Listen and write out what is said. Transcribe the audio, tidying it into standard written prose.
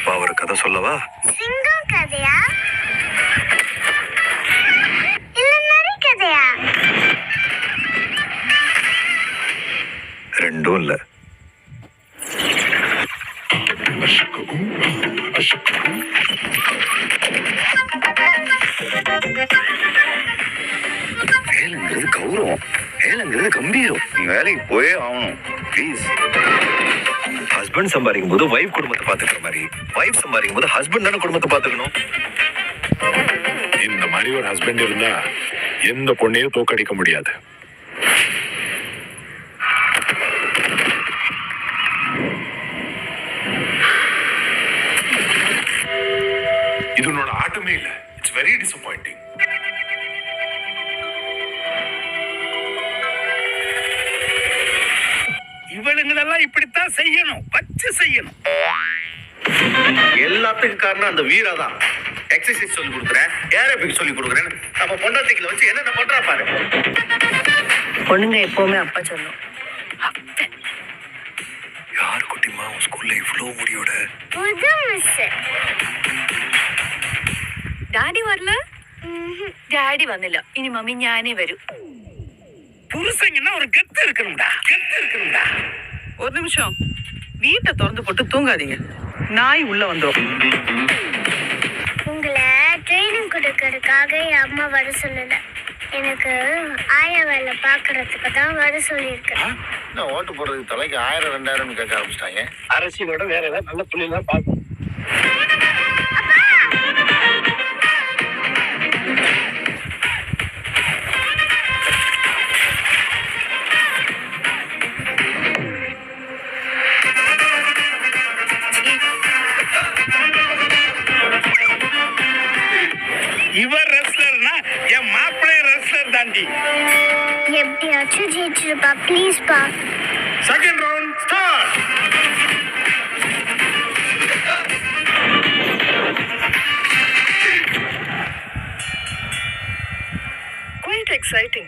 அப்பா ஒரு கதை சொல்லவா? சிங்கம் கதையா இல்ல நரி கதையா? ரெண்டும் இல்ல. வேலைங்கிறது கௌரவம், வேலைங்கிறது கம்பீரம். நீ வேலைக்கு போயே ஆகணும் ப்ளீஸ். ஹஸ்பண்ட் சம்பாதிக்கும் போது வைஃப் குடும்பத்தை பாத்துக்கிற மாதிரி, வைஃப் சம்பாதிக்கும் போது ஹஸ்பண்ட் தானே குடும்பத்தை பாத்துக்கணும். இந்த மாதிரி ஒரு ஹஸ்பண்ட் இருந்தா எந்த பொண்ணையும் தோக்கடிக்க முடியாது. இது உன்னோட ஆட்டமே இல்ல. It's very disappointing. இவளுங்களெல்லாம் இப்படித்தான் செய்யணும், வச்சு செய்யணும். எல்லாத்துக்கும் காரணம் அந்த வீரா தான். எக்ஸசைஸ் சொல்லி கொடுக்குறேன், ஏரோபிக் சொல்லி கொடுக்குறேன். நம்ம பொண்டாட்டிகளை வச்சு என்னென்ன பண்றா பாரு. பொண்ணுங்க எப்பவுமே அப்பா சொல்லும். யார் குட்டிமா உன் ஸ்கூல்ல இவ்வளவு முடியோட? புது மிஸ். ഡാഡി வரல? ഡാഡി വന്നില്ല. ഇനി മമ്മി ഞാനേ വരൂ. புருஷங்கன்னா ஒரு கெத்து இருக்கணும்டா, கெத்து இருக்கணும்டா. ஒரு நிமிஷம், வீட்டை திறந்து போட்டு தூங்காதீங்க. நாய் உள்ள வந்துடும். உங்களை ட்ரைனிங் கொடுக்கறதுக்காக என் அம்மா வர சொல்லல. எனக்கு ஆயா வேலை பாக்குறதுக்கு தான் வர சொல்லியிருக்கேன். நான் ஓட்டு போடுறதுக்கு தலைக்கு 1000 2000 கேட்க ஆரம்பிச்சிட்டாங்க. அரசியலோட வேற ஏதாவது நல்ல தொழிலாம் பார்க்கணும். இவர் ரெஸ்லர்னா என் மாப்பிள்ளை ரெஸ்லர் தாண்டி. எப்படியாச்சும் ஜெயிச்சிருப்பா ப்ளீஸ் பா. Second round start. Quite exciting.